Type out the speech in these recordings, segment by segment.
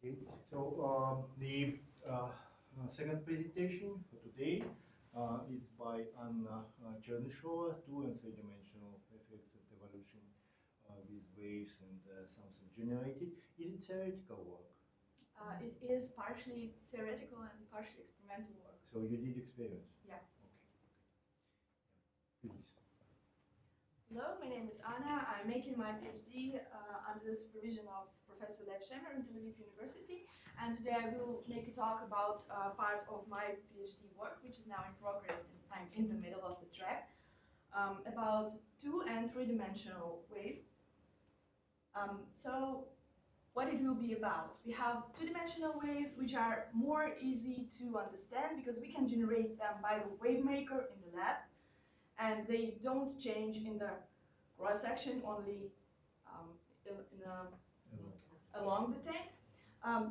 Okay, so the second presentation for today is by Chernyshova, two and three-dimensional effects of evolution with waves and something generated. Is it theoretical work? It is partially theoretical and partially experimental work. So you did experiments? Yeah. Okay. Please. Hello, my name is Anna. I'm making my PhD under the supervision of Professor Lev Shemer in Tel Aviv University. And today I will make a talk about part of my PhD work, which is now in progress. I'm in the middle of the track, about 2- and 3-dimensional waves. So what it will be about. We have 2-dimensional waves, which are more easy to understand because we can generate them by the wave maker in the lab. And they don't change in the cross section, only along the tank.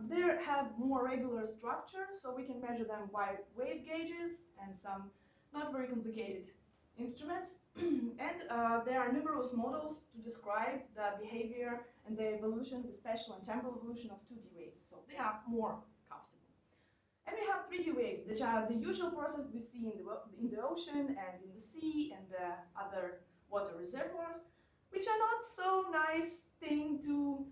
They have more regular structure, so we can measure them by wave gauges and some not very complicated instruments. And there are numerous models to describe the behavior and the evolution, the spatial and temporal evolution of 2D waves, so they are more comfortable. And we have 3D waves, which are the usual process we see in the ocean and in the sea and the other water reservoirs, which are not so nice thing to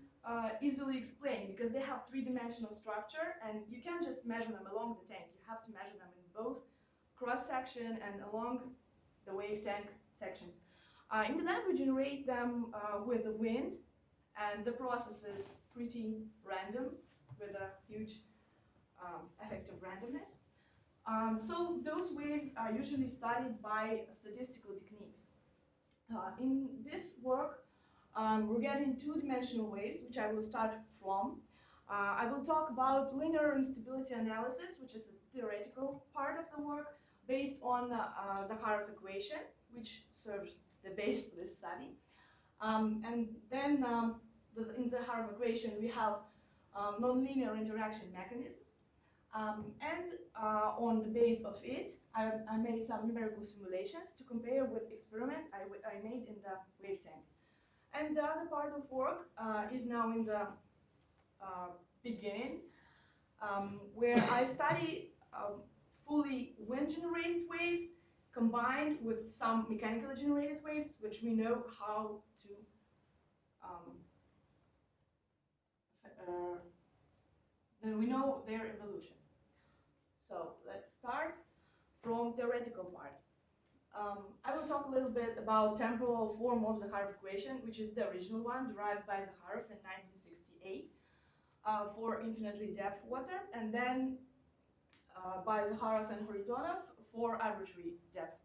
easily explain because they have 3-dimensional structure and you can't just measure them along the tank. You have to measure them in both cross-section and along the wave tank sections. In the lab, we generate them with the wind, and the process is pretty random with a huge effect of randomness. So those waves are usually studied by statistical techniques. In this work, we're getting 2-dimensional waves, which I will start from. I will talk about linear instability analysis, which is a theoretical part of the work, based on Zakharov equation, which serves the base for this study. And then in the Zakharov equation, we have nonlinear interaction mechanisms. And on the base of it, I made some numerical simulations to compare with experiment I made in the wave tank. And the other part of work is now in the beginning, where I study fully wind-generated waves combined with some mechanically generated waves, which we know how to then we know their evolution. So let's start from theoretical part. I will talk a little bit about temporal form of Zakharov equation, which is the original one derived by Zakharov in 1968 for infinitely depth water, and then by Zakharov and Horitonov for arbitrary depth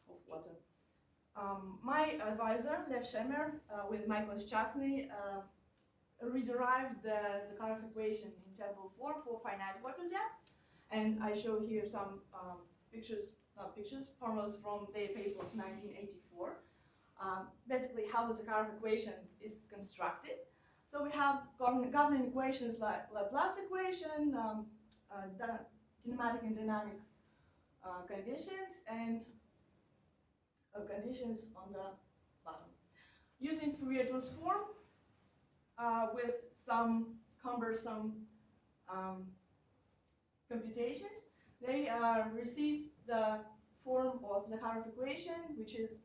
of water. My advisor, Lev Shemer, with Michael Chasny, rederived the Zakharov equation in temporal form for finite water depth. And I show here some formulas from the paper of 1984. Basically, how the Zakharov equation is constructed. So we have governing equations like Laplace equation, kinematic and dynamic conditions, and conditions on the bottom. Using Fourier transform with some cumbersome computations, they receive the form of Zakharov equation, which is,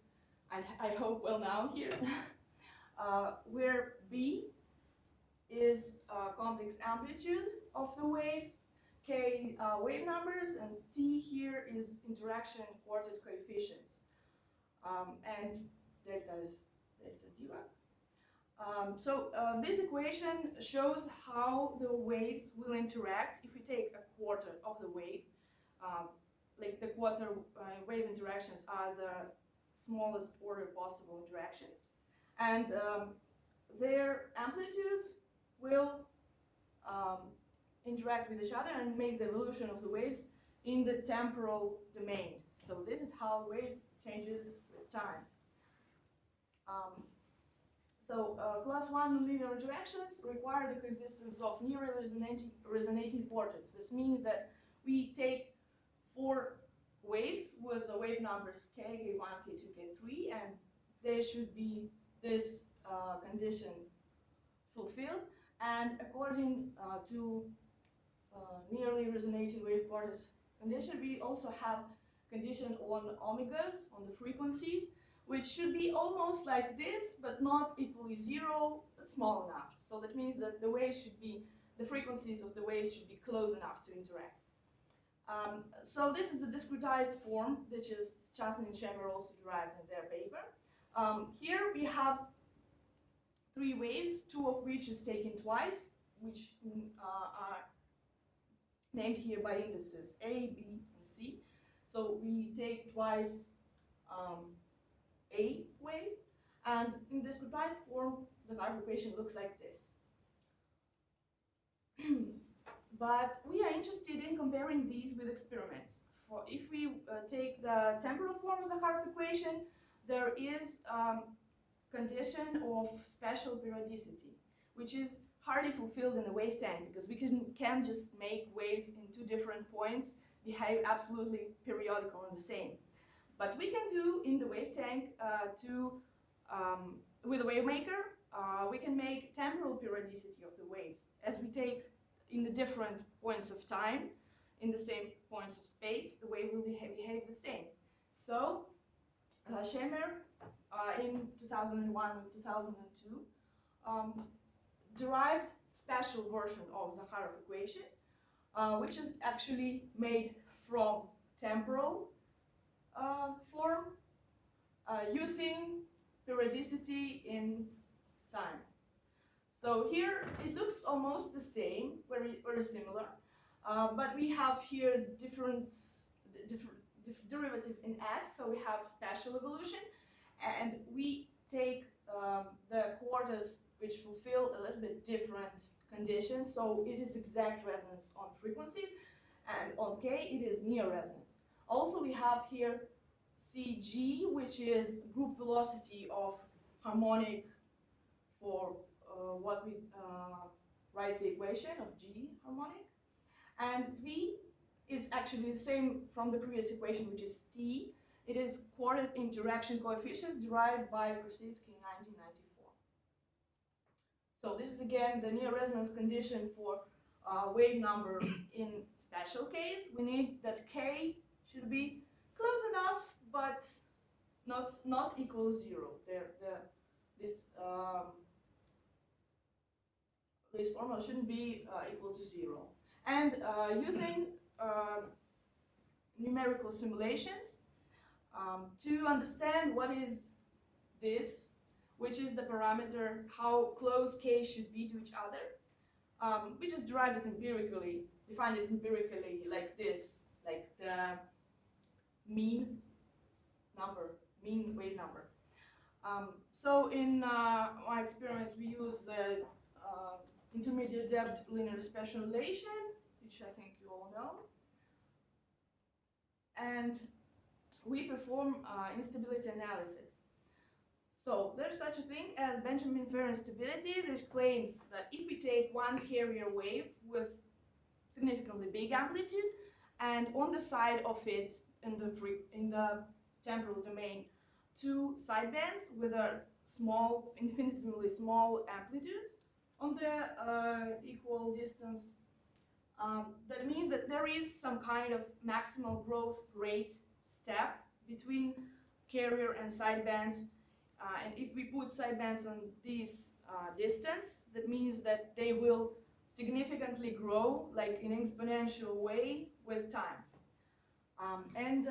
I hope, well known here, where B is complex amplitude of the waves, K wave numbers, and T here is interaction quartet coefficients. And delta is delta Dirac. So this equation shows how the waves will interact if we take a quarter of the wave. Like the quarter wave interactions are the smallest order possible interactions. And their amplitudes will interact with each other and make the evolution of the waves in the temporal domain. So this is how waves changes with time. Class 1 linear interactions require the coexistence of near resonating quartets. This means that we take 4 waves with the wave numbers k, k1, k2, k3, and there should be this condition fulfilled. And according to nearly resonating wave particle condition, we also have condition on omegas, on the frequencies, which should be almost like this, but not equally zero, but small enough. So that means that the waves should be, the frequencies of the waves should be close enough to interact. So this is the discretized form, which is Chastain and Schemer also derived in their paper. Here we have three waves, two of which is taken twice, which are named here by indices A, B, and C. So we take twice A wave, and in discretized form, the Zaharoff equation looks like this. But we are interested in comparing these with experiments. For if we take the temporal form of the Zaharoff equation, there is condition of spatial periodicity, which is hardly fulfilled in the wave tank because we can't just make waves in two different points behave absolutely periodical and the same. But we can do in the wave tank with a wave maker, we can make temporal periodicity of the waves as we take in the different points of time, in the same points of space, the wave will behave the same. So Schemer in 2001 and 2002 derived spatial version of the Zaharoff equation, which is actually made from temporal form using periodicity in time. So here it looks almost the same, very similar, but we have here different derivative in x, so we have spatial evolution, and we take the quarters which fulfill a little bit different conditions, so it is exact resonance on frequencies, and on k it is near resonance. Also we have here Cg, which is group velocity of harmonic for what we write the equation of G harmonic, and V is actually the same from the previous equation, which is T. It is quartet interaction coefficients derived by Krasitsky in 1994. So this is again the near resonance condition for wave number in spatial case. We need that K should be close enough, but not equal zero. This formula shouldn't be equal to zero. And using numerical simulations to understand what is this, which is the parameter, how close k should be to each other. We just derived it empirically, defined it empirically like this, like the mean wave number. So in my experiments, we use the intermediate depth linear spatial relation, which I think you all know. And we perform instability analysis. So there's such a thing as Benjamin-Fehr instability, which claims that if we take one carrier wave with significantly big amplitude, and on the side of it, in the temporal domain, two sidebands with a small, infinitesimally small amplitudes on the equal distance, that means that there is some kind of maximal growth rate step between carrier and sidebands. And if we put sidebands on this distance, that means that they will significantly grow, like in an exponential way, with time. And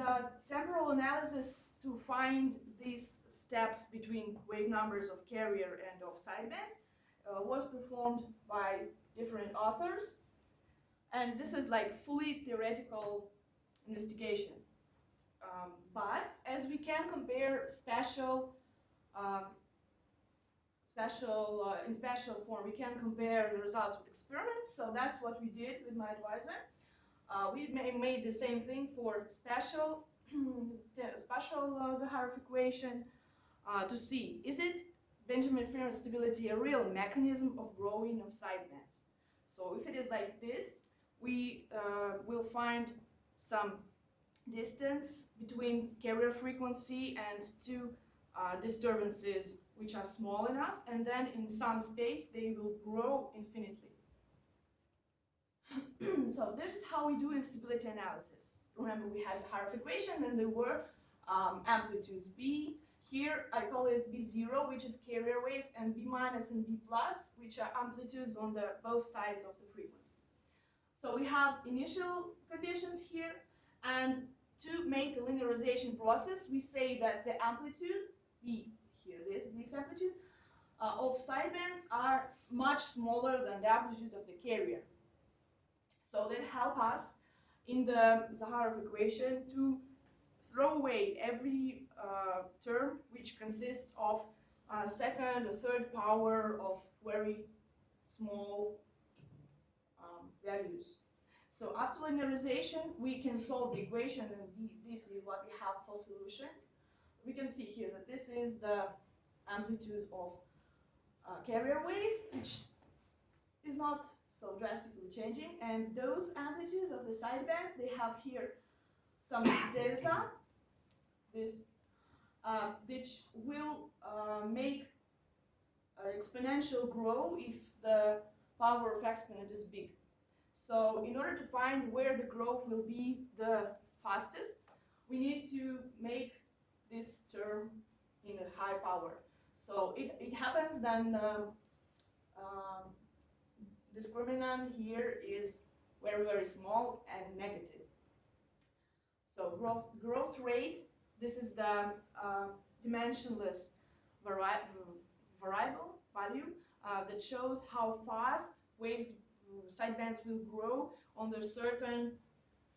temporal analysis to find these steps between wave numbers of carrier and of sidebands was performed by different authors. And this is like fully theoretical investigation. But as we can compare in spatial form, we can compare the results with experiments. So that's what we did with my advisor. We made the same thing for spatial Zaharoff equation to see, is it Benjamin-Fehr instability a real mechanism of growing of sidebands? So if it is like this, we will find some distance between carrier frequency and two disturbances which are small enough, and then in some space they will grow infinitely. So this is how we do instability analysis. Remember, we had the Harf equation, and there were amplitudes B. Here I call it B0, which is carrier wave, and B minus and B plus, which are amplitudes on the both sides of the frequency. So we have initial conditions here, and to make a linearization process, we say that the amplitude, B, here it is, these amplitudes, of sidebands are much smaller than the amplitude of the carrier. So that help us in the Zaharov equation to throw away every term which consists of second or third power of very small values. So after linearization, we can solve the equation, and this is what we have for solution. We can see here that this is the amplitude of carrier wave, which is not so drastically changing, and those amplitudes of the sidebands, they have here some delta, this which will make exponential grow if the power of exponent is big. So in order to find where the growth will be the fastest, we need to make this term in a high power. So it happens then discriminant here is very, very small and negative. So growth rate, this is the dimensionless variable value that shows how fast waves sidebands will grow on a certain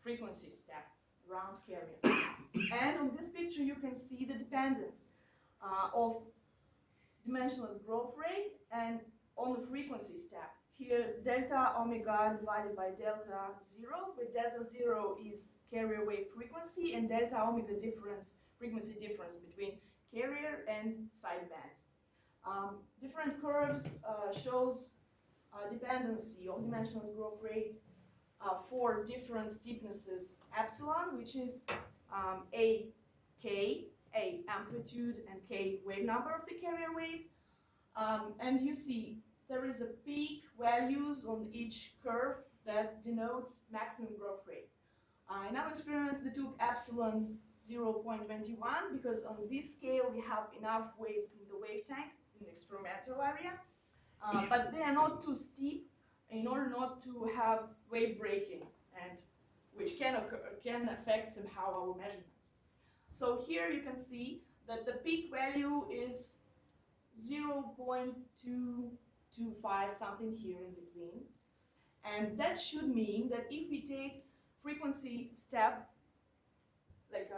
frequency step around carrier. And on this picture you can see the dependence of dimensionless growth rate and on the frequency step. Here delta omega divided by delta 0, where delta 0 is carrier wave frequency and delta omega difference, frequency difference between carrier and sidebands. Different curves shows dependency of dimensionless growth rate for different steepnesses. Epsilon, which is A amplitude and K wave number of the carrier waves. And you see there is a peak values on each curve that denotes maximum growth rate. In our experiments, we took epsilon 0.21 because on this scale we have enough waves in the wave tank in the experimental area, but they are not too steep in order not to have wave breaking, and which can affect somehow our measurements. So here you can see that the peak value is 0.225 something here in between, and that should mean that if we take frequency step, like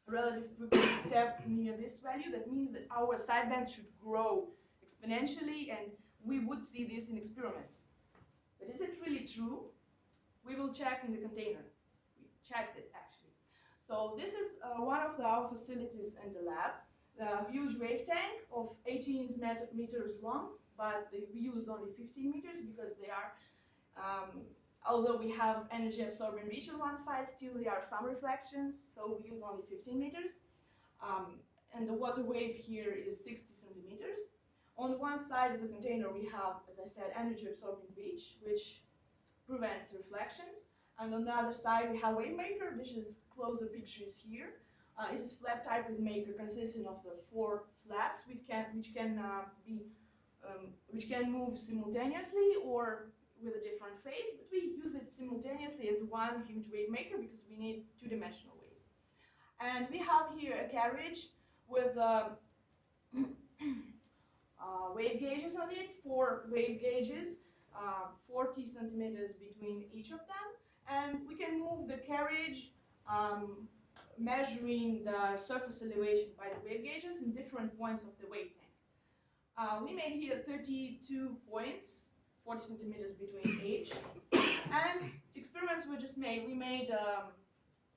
relative frequency step near this value, that means that our sidebands should grow exponentially, and we would see this in experiments. But is it really true? We will check in the container. We checked it actually. So this is one of our facilities in the lab. A huge wave tank of 18 meters long, but we use only 15 meters because they are, although we have energy absorbing reach on one side, still there are some reflections, so we use only 15 meters. And the water wave here is 60 centimeters. On one side of the container we have, as I said, energy absorbing reach, which prevents reflections. And on the other side we have wave maker, which is closer pictures here. It is flap type wave maker consisting of the 4 flaps, which can move simultaneously or with a different phase, but we use it simultaneously as one huge wave maker because we need 2-dimensional waves. And we have here a carriage with wave gauges on it, 4 wave gauges, 40 centimeters between each of them, and we can move the carriage measuring the surface elevation by the wave gauges in different points of the wave tank. We made here 32 points, 40 centimeters between each, and experiments were just made. We made a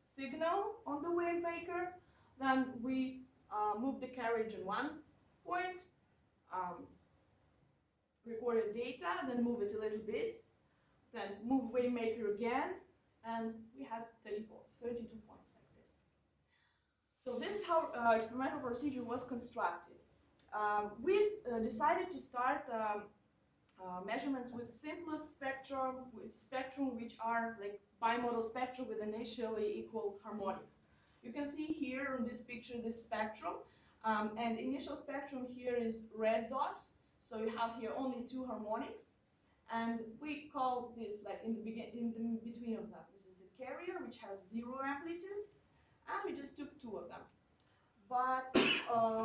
signal on the wave maker, then we moved the carriage in one point, recorded data, then move it a little bit, then move wave maker again, and we had 32 points like this. So this is how experimental procedure was constructed. We decided to start measurements with simplest spectrum which are like bimodal spectra with initially equal harmonics. You can see here on this picture this spectrum, and initial spectrum here is red dots, so you have here only two harmonics, and we call this like in the between of them. This is a carrier which has 0 amplitude, and we just took two of them. But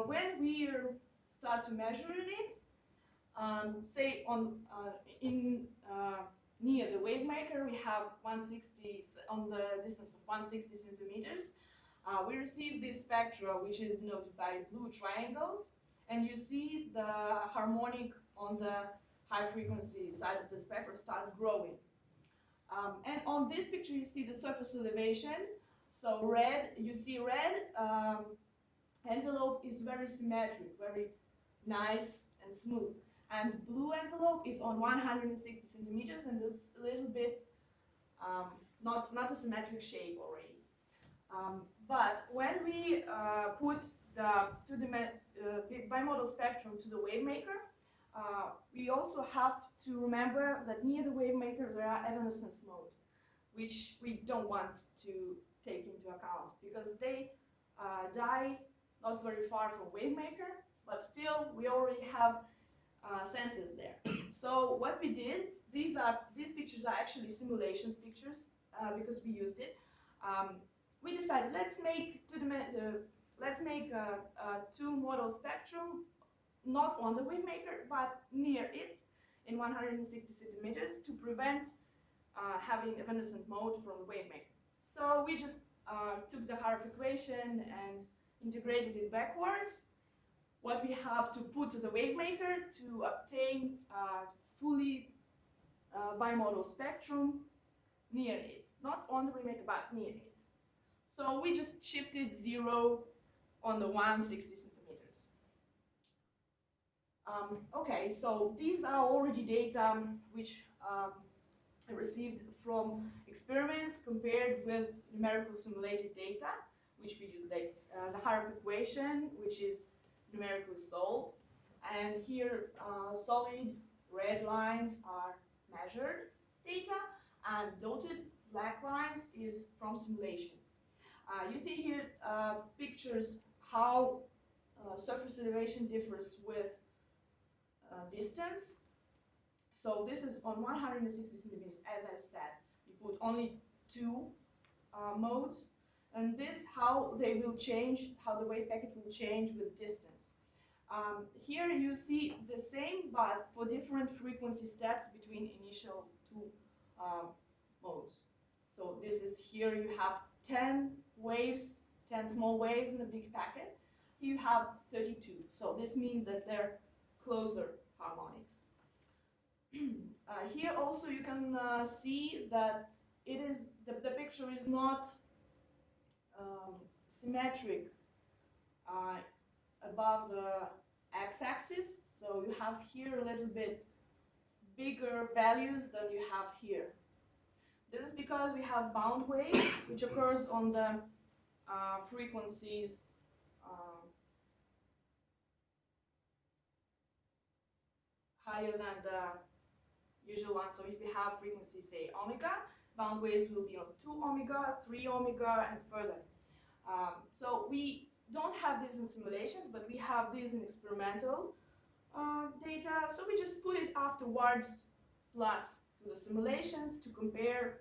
when we start to measuring it, say near the wave maker, we have 160 on the distance of 160 centimeters. We receive this spectra, which is denoted by blue triangles, and you see the harmonic on the high frequency side of the spectra starts growing. And on this picture, you see the surface elevation. So red, you see red envelope is very symmetric, very nice and smooth. And blue envelope is on 160 centimeters and is a little bit not a symmetric shape already. But when we put the bimodal spectrum to the wavemaker, we also have to remember that near the wavemaker there are evanescence mode, which we don't want to take into account because they die not very far from wavemaker, but still we already have sensors there. So what we did, these pictures are actually simulations pictures because we used it. We decided let's make two model spectrum not on the wavemaker but near it in 160 centimeters to prevent having evanescent mode from the wavemaker. So we just took the Harf equation and integrated it backwards. What we have to put to the wavemaker to obtain fully bimodal spectrum near it, not on the wavemaker but near it. So we just shifted 0 on the 160 centimeters. Okay, so these are already data which I received from experiments compared with numerical simulated data, which we use like the Harf equation, which is numerically solved. And here solid red lines are measured data, and dotted black lines is from simulations. You see here pictures how surface elevation differs with distance. So this is on 160 centimeters, as I said. You put only two modes, and this how they will change, how the wave packet will change with distance. Here you see the same, but for different frequency steps between initial two modes. So this is here you have 10 waves, 10 small waves in a big packet. Here you have 32. So this means that they're closer harmonics. Here also you can see that it is the picture is not symmetric above the x-axis, so you have here a little bit bigger values than you have here. This is because we have bound waves, which occurs on the frequencies higher than the usual one. So if we have frequency, say omega, bound waves will be on 2 omega, 3 omega, and further. So we don't have this in simulations, but we have this in experimental data. So we just put it afterwards plus to the simulations to compare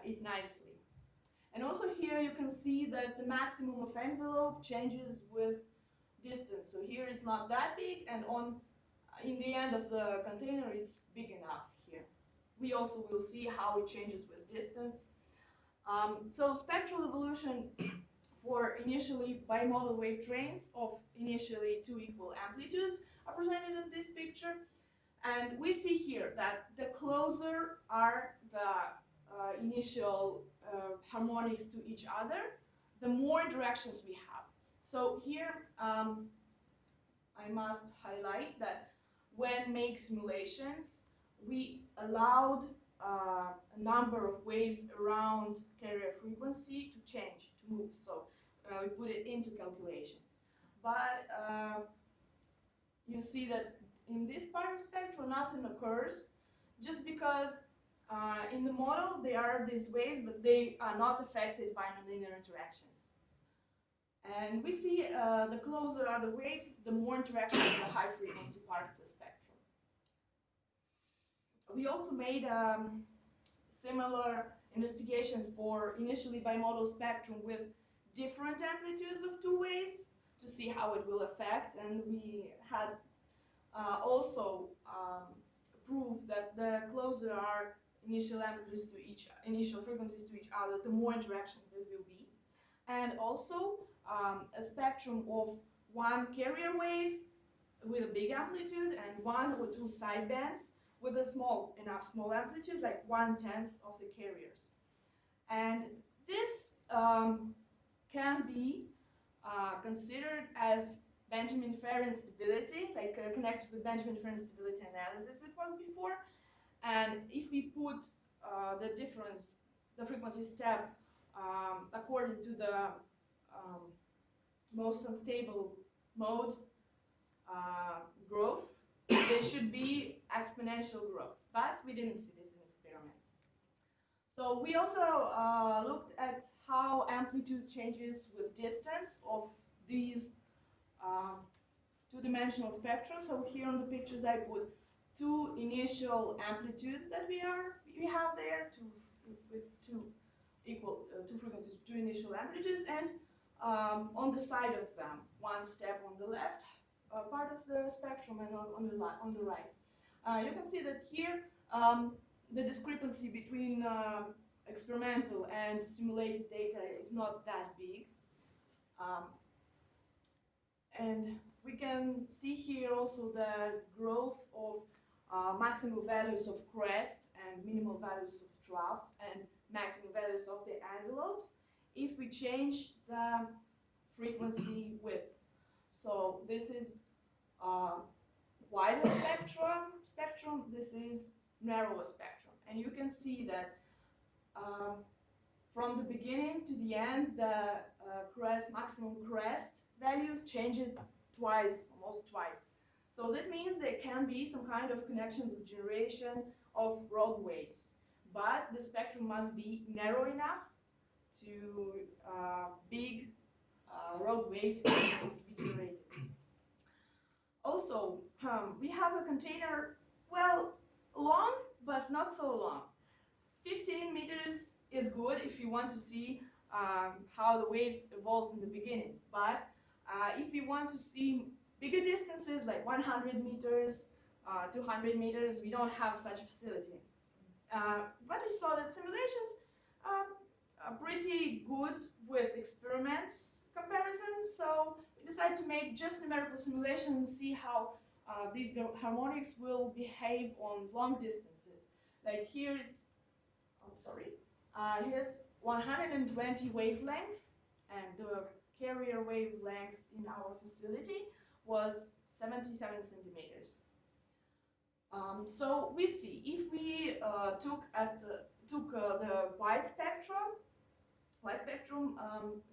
it nicely. And also here you can see that the maximum of envelope changes with distance. So here it's not that big, and in the end of the container it's big enough here. We also will see how it changes with distance. So spectral evolution for initially bimodal wave trains of initially two equal amplitudes are presented in this picture. And we see here that the closer are the initial harmonics to each other, the more interactions we have. So here I must highlight that when make simulations, we allowed a number of waves around carrier frequency to change, to move. So we put it into calculations. But you see that in this part of spectrum, nothing occurs, just because in the model there are these waves, but they are not affected by nonlinear interactions. And we see the closer are the waves, the more interactions in the high frequency part of the spectrum. We also made similar investigations for initially bimodal spectrum with different amplitudes of two waves to see how it will affect, and we had also proved that the closer are initial amplitudes to initial frequencies to each other, the more interaction there will be. And also a spectrum of one carrier wave with a big amplitude and one or two sidebands with a small amplitude, like 1/10 of the carriers. And this can be considered as Benjamin-Fair instability, like connected with Benjamin-Fair instability analysis it was before. And if we put the difference, the frequency step, according to the most unstable mode growth, there should be exponential growth, but we didn't see this in experiments. So we also looked at how amplitude changes with distance of these two-dimensional spectra. So here on the pictures I put two initial amplitudes that we have there, with two frequencies, two initial amplitudes, and on the side of them, one step on the left part of the spectrum and on the right. You can see that here the discrepancy between experimental and simulated data is not that big. And we can see here also the growth of maximal values of crests and minimal values of troughs and maximum values of the envelopes if we change the frequency width. So this is wider spectrum, this is narrower spectrum. And you can see that from the beginning to the end, the maximum crest values changes almost twice. So that means there can be some kind of connection with generation of rogue waves. But the spectrum must be narrow enough to big rogue waves to be generated. Also, we have a container, well, long, but not so long. 15 meters is good if you want to see how the waves evolves in the beginning. But if you want to see bigger distances, like 100 meters, 200 meters, we don't have such a facility. But we saw that simulations are pretty good with experiments comparisons, so we decided to make just numerical simulations and see how these harmonics will behave on long distances. Like here it's, here's 120 wavelengths, and the carrier wavelengths in our facility was 77 centimeters. So we see if we took the wide spectrum,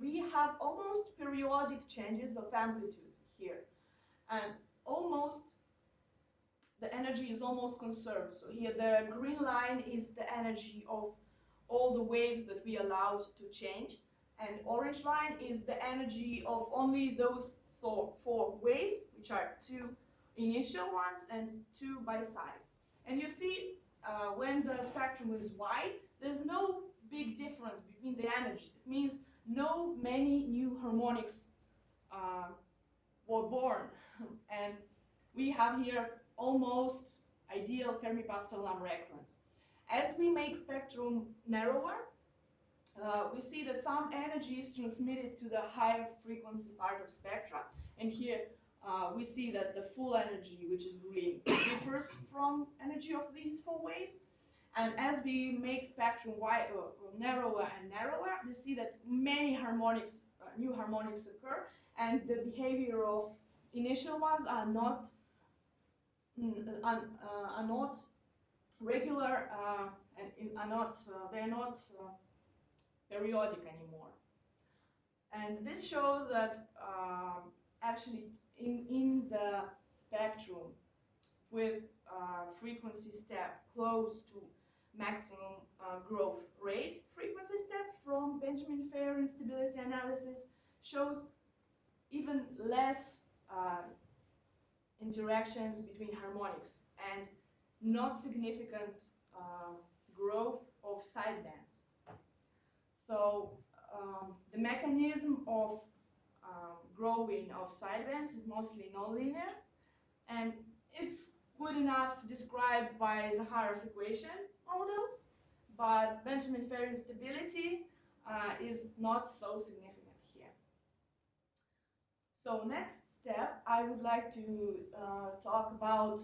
we have almost periodic changes of amplitude here, and the energy is almost conserved. So here the green line is the energy of all the waves that we allowed to change, and orange line is the energy of only those four waves, which are two initial ones and two by sides. And you see when the spectrum is wide, there's no big difference between the energy. It means no many new harmonics were born. And we have here almost ideal Fermi-Pascal number equivalence. As we make spectrum narrower, we see that some energy is transmitted to the higher frequency part of spectra. And here we see that the full energy, which is green, differs from energy of these four waves. And as we make spectrum narrower and narrower, we see that many harmonics, new harmonics occur, and the behavior of initial ones are not regular and they're not periodic anymore. And this shows that actually in the spectrum with frequency step close to maximum growth rate, frequency step from Benjamin Fair instability analysis shows even less interactions between harmonics and not significant growth of sidebands. So the mechanism of growing of sidebands is mostly nonlinear, and it's good enough described by Zakharov equation model, but Benjamin Fair instability is not so significant here. So next step, I would like to talk about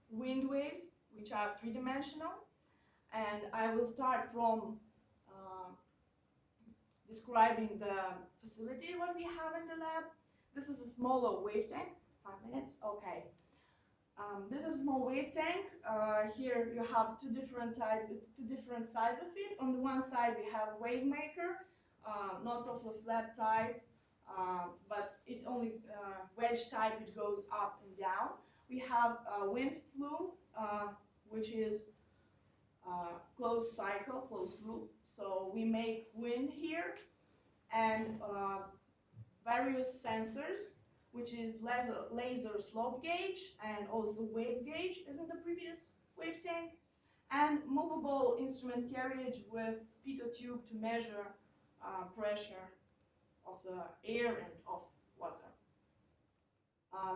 wind waves, which are three-dimensional, and I will start from describing the facility what we have in the lab. This is a smaller wave tank. 5 minutes, okay. This is a small wave tank. Here you have two different sides of it. On the one side we have wave maker, not of a flat type, but it only wedge type, which goes up and down. We have a wind flume, which is closed cycle, closed loop. So we make wind here, and various sensors, which is laser slope gauge and also wave gauge, as in the previous wave tank, and movable instrument carriage with pitot tube to measure pressure of the air and of water.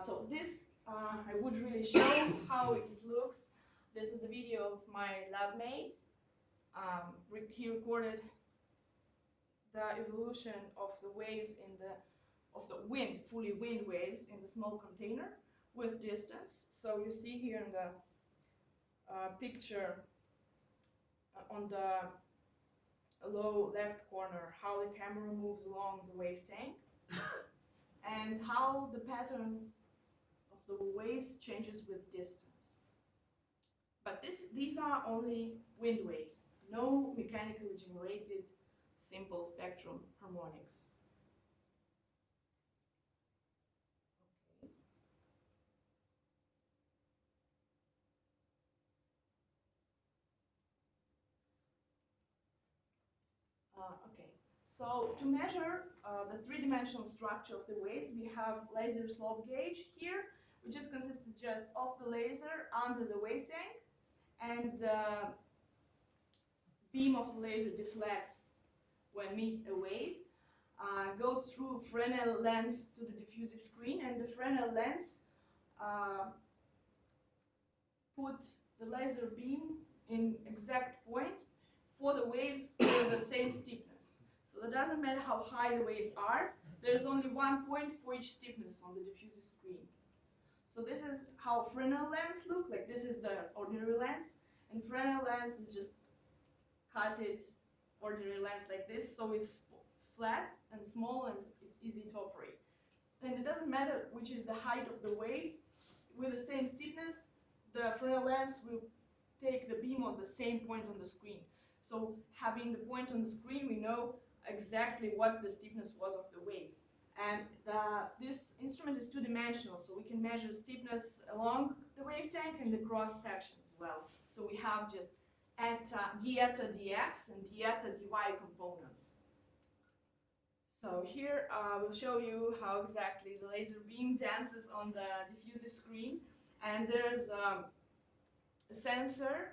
So this I would really show how it looks. This is the video of my lab mate. He recorded the evolution of the waves of the wind, fully wind waves in the small container with distance. So you see here in the picture on the low left corner how the camera moves along the wave tank and how the pattern of the waves changes with distance. But these are only wind waves, no mechanically generated simple spectrum harmonics. Okay, so to measure the three-dimensional structure of the waves, we have laser slope gauge here, which is consisted just of the laser under the wave tank, and the beam of the laser deflects when meets a wave, goes through Fresnel lens to the diffusive screen, and the Fresnel lens put the laser beam in exact point for the waves with the same steepness. So it doesn't matter how high the waves are, there's only one point for each steepness on the diffusive screen. So this is how Fresnel lens look like. This is the ordinary lens, and Fresnel lens is just cut it ordinary lens like this, so it's flat and small and it's easy to operate. And it doesn't matter which is the height of the wave, with the same steepness, the Fresnel lens will take the beam on the same point on the screen. So having the point on the screen, we know exactly what the steepness was of the wave. And this instrument is two-dimensional, so we can measure steepness along the wave tank and the cross section as well. So we have just dieta dx and dieta dy components. So here we'll show you how exactly the laser beam dances on the diffusive screen. And there's a sensor,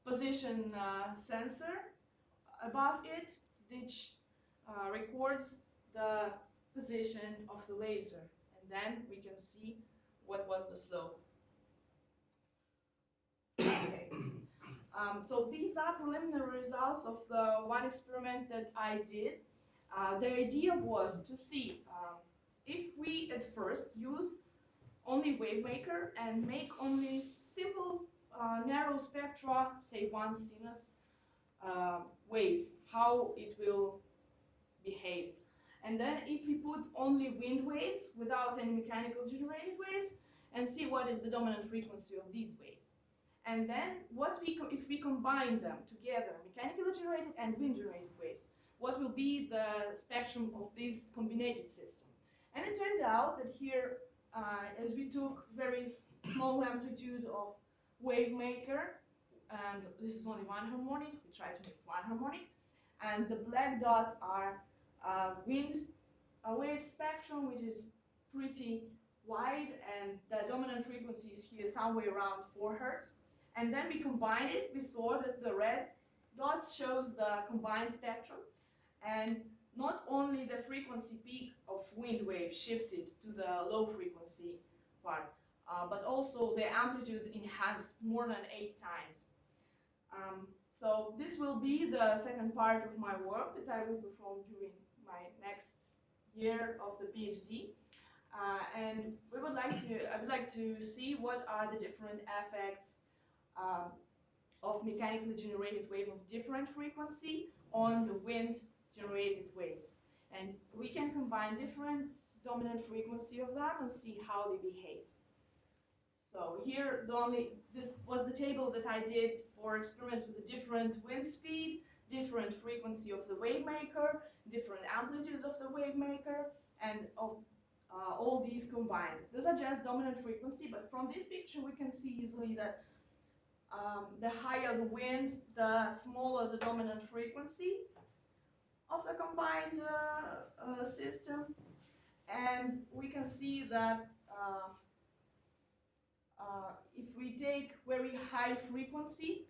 position sensor above it, which records the position of the laser, and then we can see what was the slope. Okay. So these are preliminary results of the one experiment that I did. The idea was to see if we at first use only wavemaker and make only simple narrow spectra, say one sinus wave, how it will behave. And then if we put only wind waves without any mechanical generated waves, and see what is the dominant frequency of these waves. And then if we combine them together, mechanically generated and wind generated waves, what will be the spectrum of this combinated system. And it turned out that here, as we took very small amplitude of wave maker, and this is only one harmonic, we try to make one harmonic, and the black dots are wind wave spectrum, which is pretty wide, and the dominant frequency is here somewhere around 4 Hertz. And then we combined it, we saw that the red dots shows the combined spectrum, and not only the frequency peak of wind wave shifted to the low frequency part, but also the amplitude enhanced more than 8 times. So this will be the second part of my work that I will perform during my next year of the PhD. And I would like to see what are the different effects of mechanically generated wave of different frequency on the wind generated waves. And we can combine different dominant frequency of them and see how they behave. So here, this was the table that I did for experiments with a different wind speed, different frequency of the wave maker, different amplitudes of the wave maker, and of all these combined. Those are just dominant frequency, but from this picture we can see easily that the higher the wind, the smaller the dominant frequency of the combined system. And we can see that if we take very high frequency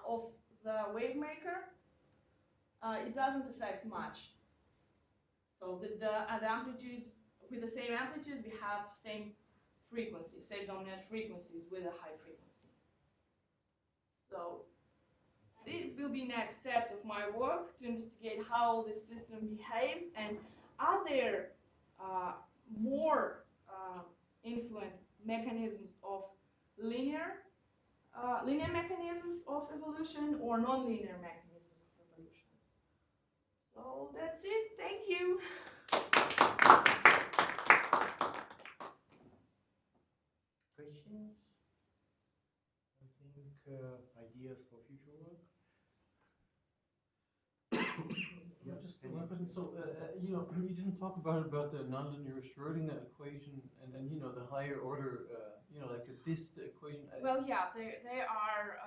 of the wave maker, it doesn't affect much. So at the amplitude, with the same amplitude, we have same frequency, same dominant frequencies with a high frequency. So these will be next steps of my work to investigate how this system behaves, and are there more influent mechanisms of linear mechanisms of evolution or non-linear mechanisms of evolution. So that's it. Thank you. Questions? I think ideas for future work? Yeah, just one question. So, you didn't talk about the nonlinear Schrödinger equation and the higher order, like the dist equation. Well, yeah, there are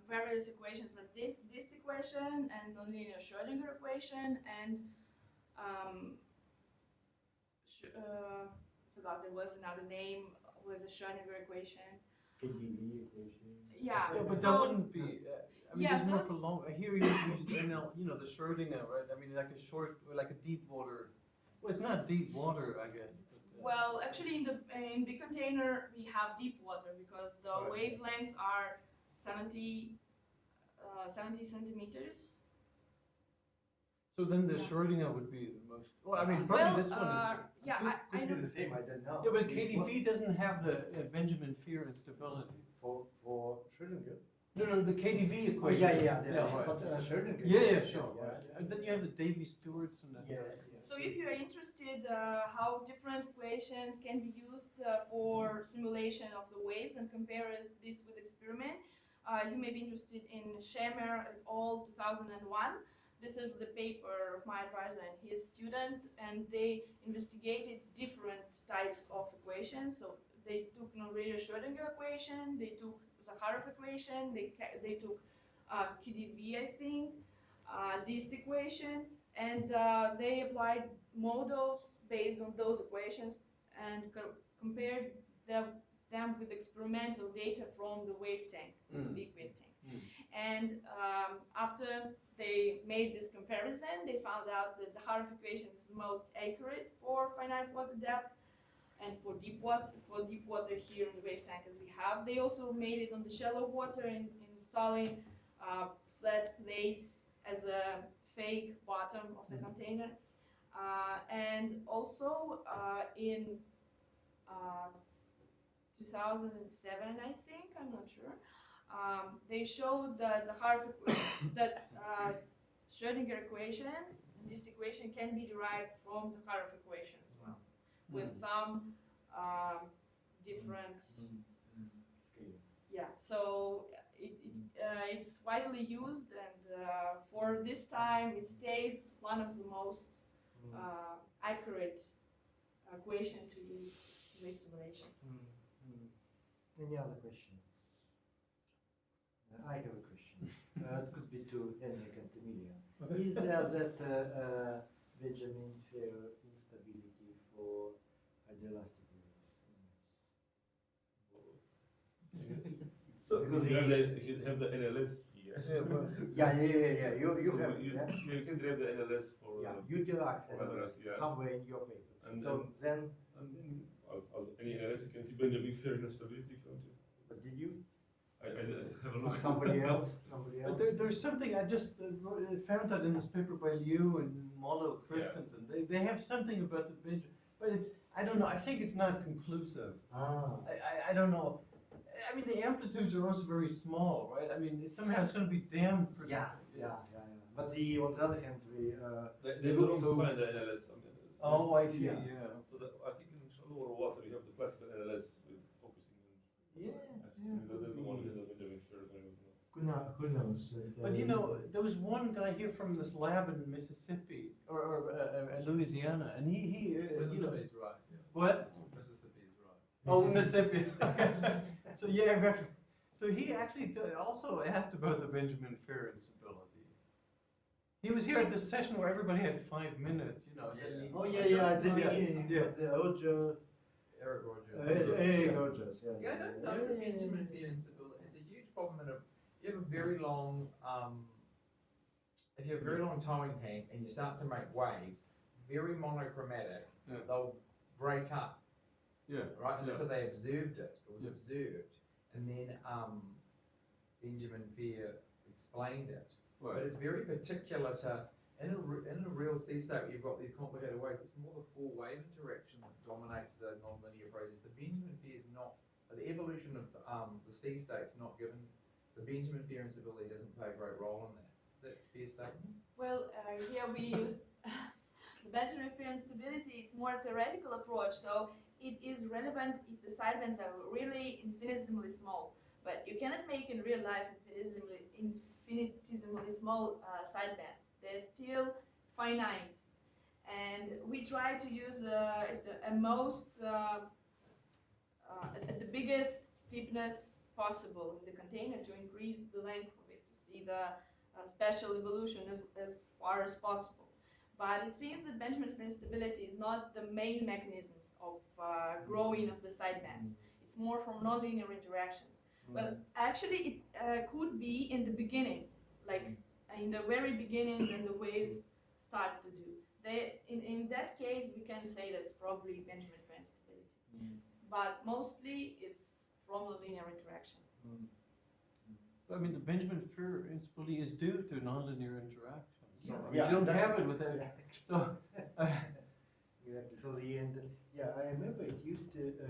various equations like dist equation and nonlinear Schrödinger equation, and forgot there was another name with the Schrödinger equation. KDV equation. Yeah, Yeah, but so, that wouldn't be. yeah, there's more for long. Here you use NL, the Schrödinger, right? I mean, like a short, like a deep water. Well, it's not deep water, I guess. But, well, actually, in big container we have deep water because the Right. wavelengths are 70 centimeters. So then the Yeah. Schrödinger would be the most. Well, I mean, probably Well, this one is. yeah, I Could know. be the same, I don't know. Yeah, but KDV doesn't have the Benjamin Fear instability. For Schrödinger? No, the KDV Oh, equation. yeah, Yeah, it's right. not Schrödinger. Yeah, sure. Yeah, Right. And then you have the Davy-Stewarts and that. yeah. So if you are interested how different equations can be used for simulation of the waves and compare this with experiment, you may be interested in Schemer et al. 2001. This is the paper of my advisor and his student, and they investigated different types of equations. So they took nonlinear Schrödinger equation, they took Zakharov equation, they took KDV, I think, dist equation, and they applied models based on those equations and compared them with experimental data from the wave tank, the big wave tank. And after they made this comparison, they found out that the Zakharov equation is the most accurate for finite water depth and for deep water here in the wave tank as we have. They also made it on the shallow water in installing flat plates as a fake bottom of the container. And also in 2007, I think, I'm not sure, they showed that Schrödinger equation, and this equation can be derived from Zakharov equation as well, with some difference. Yeah, so it's widely used, and for this time it stays one of the most accurate equation to use in wave simulations. Any other questions? I have a question. It could be to Henrik and Emilia. Is there that Benjamin Fair instability for hydroelastic waves? So Because if you have the NLS, yes. Yeah. You So have you, yeah? you can have the NLS for Yeah, you derive for NLS, yeah. somewhere in your paper. And so then, as any NLS, you can see Benjamin Fair instability if you want to. but did you? I have a look. Somebody else? Somebody else? But there's something I just found that in this paper by Liu and Molo Christensen. They have something about the Benjamin, but it's, I don't know, I think it's not conclusive. I don't know. I mean, the amplitudes are also very small, right? I mean, somehow it's going to be damned. Yeah. But on the other hand, They don't find the NLS. Oh, I see, Yeah. So that, I think in shallower water you have the classical NLS with focusing on. That's the one with the Benjamin Fair. Who knows? But you know, there was one guy here from this lab in Mississippi or Louisiana, and he Mississippi is right. Yeah. What? Mississippi is right. Oh, Mississippi. So yeah, exactly. So he actually also asked about the Benjamin Fair instability. He was here at this session where everybody had 5 minutes, you know. I did. Yeah. Roger. Eric Rogers. Eric Rogers. Yeah, no, Benjamin Fair instability. It's a huge problem. You have a very long, if you have a very long towing tank and you start to make waves, very monochromatic, they'll break up. Yeah. Right, and Yeah. so they observed it. It was observed, and then Benjamin Fair explained it. Right. But it's very particular to in a real sea state where you've got these complicated waves. It's more the full wave interaction that dominates the nonlinear process. The Benjamin Fair is not the evolution of the sea state's not given. The Benjamin Fair instability doesn't play a great role in that. Is that a fair statement? Well, here we used the Benjamin Fair instability. It's more a theoretical approach, so it is relevant if the sidebands are really infinitesimally small. But you cannot make in real life infinitesimally small sidebands. They're still finite, and we try to use the biggest steepness possible in the container to increase the length of it, to see the spatial evolution as far as possible. But it seems that Benjamin Fair instability is not the main mechanisms of growing of the sidebands. It's more from nonlinear interactions. Well, actually, it could be in the beginning, like in the very beginning when the waves start to do. In that case, we can say that's probably Benjamin Fair instability. But mostly, it's from the linear interaction. I mean, the Benjamin Fair instability is due to nonlinear interaction. So, I mean, Yeah, you don't that- have it without. So. Exactly. So the end. Yeah, I remember it used to used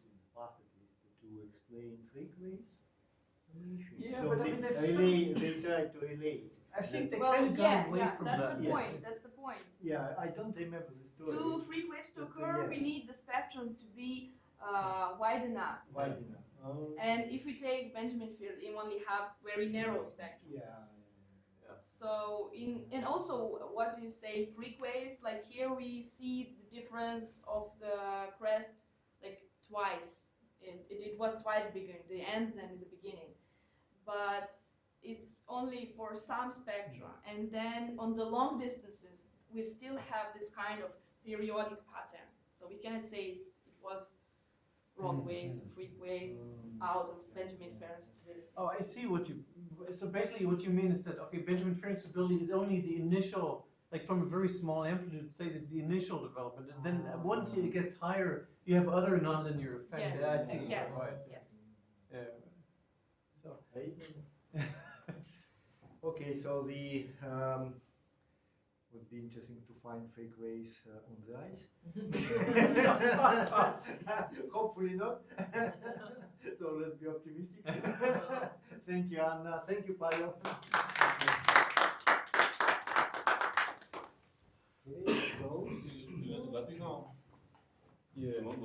in the past at least to explain freak waves. Yeah, so but I they, mean, they've they tried to relate. I think they Well, kind of got away yeah, from that's that. the Yeah. point. That's the point. Yeah, I don't remember the story. To freak waves to But, occur, yeah. we need the spectrum to be wide enough. Wide enough. Oh. And if we take Benjamin Fair, you only have very narrow spectrum. Yeah. So and also what you say freak waves, like here we see the difference of the crest like twice. It was twice bigger in the end than in the beginning. But it's only for some spectra. And then on the long distances, we still have this kind of periodic pattern. So we cannot say it was rock waves, freak waves out of Benjamin Fair instability. Oh, I see what you. So basically, what you mean is that okay, Benjamin Fair instability is only the initial, like from a very small amplitude state, is the initial development, and then once it gets higher, you have other nonlinear effects. Yes, Yeah, I see. yes, Right. yes. Yeah. So. Okay, so the would be interesting to find fake waves on the ice. Hopefully not. So let's be optimistic. Thank you, Anna. Thank you, Paolo. Okay, so. Do you want to Latino? Yeah.